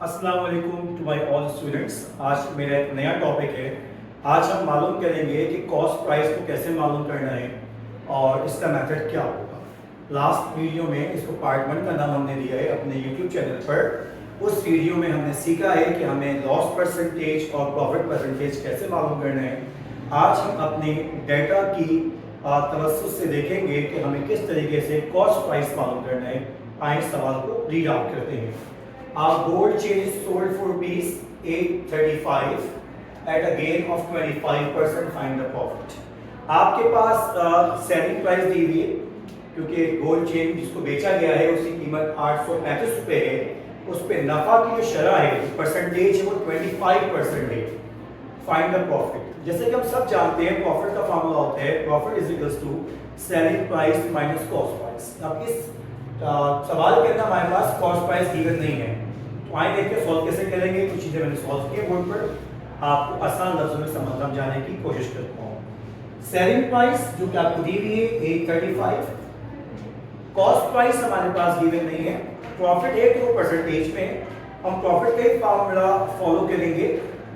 अस्सलाम वालेकुम to my all students. आज मेरा एक नया टॉपिक है। आज हम मालूम करेंगे कि कॉस्ट प्राइस को कैसे मालूम करना है और इसका मेथड क्या होगा। लास्ट वीडियो में इसको पार्ट 1 का नाम हमने दिया है अपने यूट्यूब चैनल पर। उस वीडियो में हमने सीखा है कि हमें लॉस परसेंटेज और प्रॉफिट परसेंटेज कैसे मालूम करना है। आज हम अपने डेटा की तवज्जुह से देखेंगे कि हमें किस तरीके से कॉस्ट प्राइस मालूम करना है। आइए सवाल को रीड आउट करते हैं। Gold chain is sold for rupees 835 at a gain of 25%. Find the profit. आपके पास सेलिंग प्राइस दी हुई है क्योंकि गोल्ड चेन जिसको बेचा गया है उसकी कीमत 835 रुपए है। उस पे नफा की जो शरह है परसेंटेज है वो 25% है। Find the profit. जैसे कि हम सब जानते हैं प्रॉफिट का फार्मूला होता है profit is equals to selling price minus cost price. अब इस सवाल के अंदर हमारे पास कॉस्ट प्राइस गिवन नहीं है, तो आइए देखते हैं सॉल्व कैसे करेंगे। कुछ चीजें मैंने सॉल्व की बोर्ड पर, आपको आसान लफ्जों में समझाने की कोशिश करता हूँ। सेलिंग प्राइस जो कि आपको दी हुई है 835, कॉस्ट प्राइस हमारे पास गिवन नहीं है, प्रॉफिट है तो परसेंटेज में हम प्रॉफिट का ही फार्मूला फॉलो करेंगे।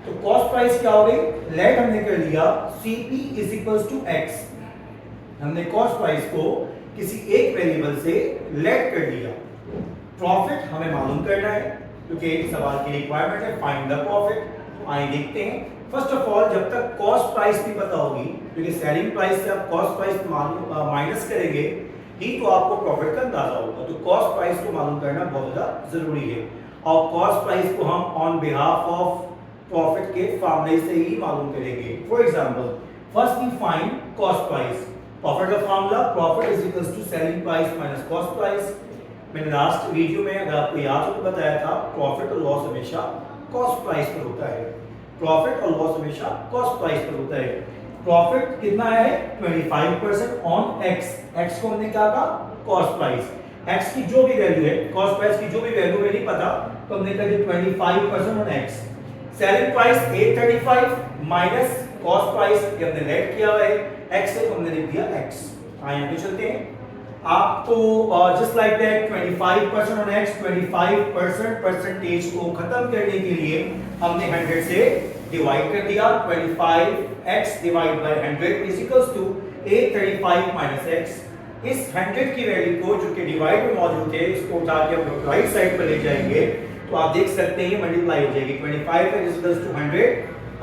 तो कॉस्ट प्राइस क्या हो गई, लेट हमने कर लिया CP is equals to X। हमने कॉस्ट प्राइस को किसी एक वेरिएबल से लेट कर दिया। प्रॉफिट हमें मालूम करना है क्योंकि सवाल की रिक्वायरमेंट है फाइंड द प्रॉफिट। आइए देखते हैं। फर्स्ट ऑफ ऑल जब तक कॉस्ट प्राइस नहीं पता होगी, क्योंकि सेलिंग प्राइस से आप कॉस्ट प्राइस माइनस करेंगे ही तो आपको प्रॉफिट का अंदाजा होगा। तो कॉस्ट प्राइस को मालूम करना बहुत ज्यादा जरूरी है और कॉस्ट प्राइस को हम ऑन बिहाफ ऑफ प्रॉफिट के फार्मूले से ही मालूम करेंगे। For example first we find cost price. Profit का formula profit is equals to selling price minus cost price. मैंने लास्ट वीडियो में अगर आपको याद हो तो बताया था प्रॉफिट और लॉस हमेशा कॉस्ट प्राइस पर होता है। प्रॉफिट और लॉस हमेशा कॉस्ट प्राइस पर होता है। प्रॉफिट कितना है 25% ऑन एक्स। एक्स को हमने क्या कहा कॉस्ट प्राइस। एक्स की जो भी वैल्यू है, कॉस्ट प्राइस की जो भी वैल्यू है नहीं पता तो हमने कहा 25% on x. Selling price 835 minus cost price ये हमने लेट किया हुआ है एक्स से, तो हमने लिख दिया एक्स। आइए आगे चलते हैं। आपको just like that 25% on x, 25% percentage को खत्म करने के लिए हमने 100 से डिवाइड कर दिया। 25x divide by 100 is equals to 835 minus x। इस 100 की वैल्यू को जो कि डिवाइड में मौजूद है इसको उठा के हम राइट साइड पर ले जाएंगे तो आप देख सकते हैं मल्टीप्लाई हो जाएगी। 25x is equals to 100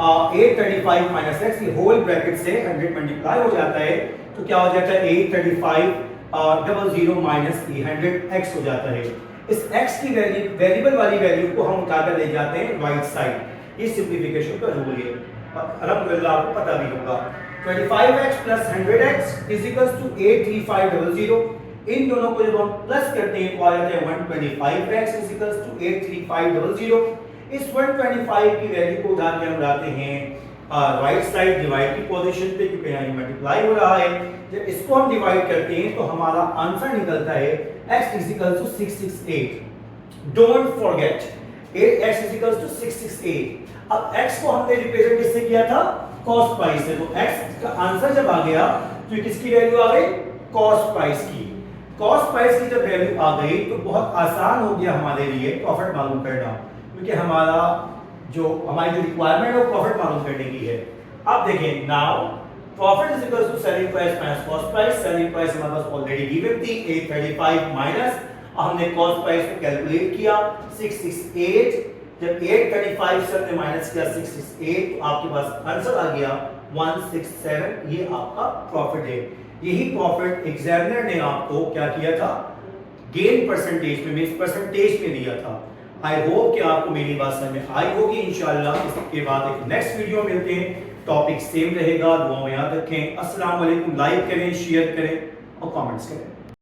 835 minus x, ये होल ब्रैकेट से 100 मल्टीप्लाई हो जाता है तो क्या हो जाता है 835 00 माइनस 300x हो जाता है। इस x की वैल्यू वेरिएबल वाली वैल्यू को हम उठाकर ले जाते हैं राइट साइड। ये सिंपलीफिकेशन का रूल है, अल्हम्दुलिल्लाह आपको पता भी होगा। 25x plus 100x is equals to 83500। इन दोनों को जब हम प्लस करते हैं तो आ जाता है 125x इज इक्वल्स टू 83500। इस 125 की वैल्यू को उठा के हम लाते हैं राइट साइड डिवाइड की पोजीशन पे, क्योंकि यहाँ मल्टीप्लाई हो रहा है। जब इसको हम डिवाइड करते हैं तो हमारा आंसर निकलता है x is equal to 668। Don't forget 8x is equal to 668। अब x को हमने रिप्रेजेंट किससे किया था कॉस्ट प्राइस से, तो x का आंसर जब आ गया तो किसकी वैल्यू आ गई कॉस्ट प्राइस की। कॉस्ट प्राइस की जब वैल्यू आ गई तो बहुत आसान हो गया हमारे लिए प्रॉफिट मालूम करना, क्योंकि हमारी जो रिक्वायरमेंट है वो प्रॉफिट मालूम करने की है। अब देखें now profit is equal to selling price minus cost price. Selling price हमारे पास ऑलरेडी गिवन थी 835 माइनस हमने कॉस्ट प्राइस को कैलकुलेट किया 668। जब 835 से हमने माइनस किया 668 तो आपके पास आंसर आ गया 167। ये आपका प्रॉफिट है। यही प्रॉफिट एग्जामिनर ने आपको क्या किया था गेन परसेंटेज में मींस परसेंटेज में दिया था। आई होप कि आपको मेरी बात समझ में आई होगी। इंशाल्लाह इसके बाद एक नेक्स्ट वीडियो मिलते हैं, टॉपिक सेम रहेगा। दुआ में याद रखें। अस्सलाम वालेकुम। लाइक करें, शेयर करें और कमेंट्स करें।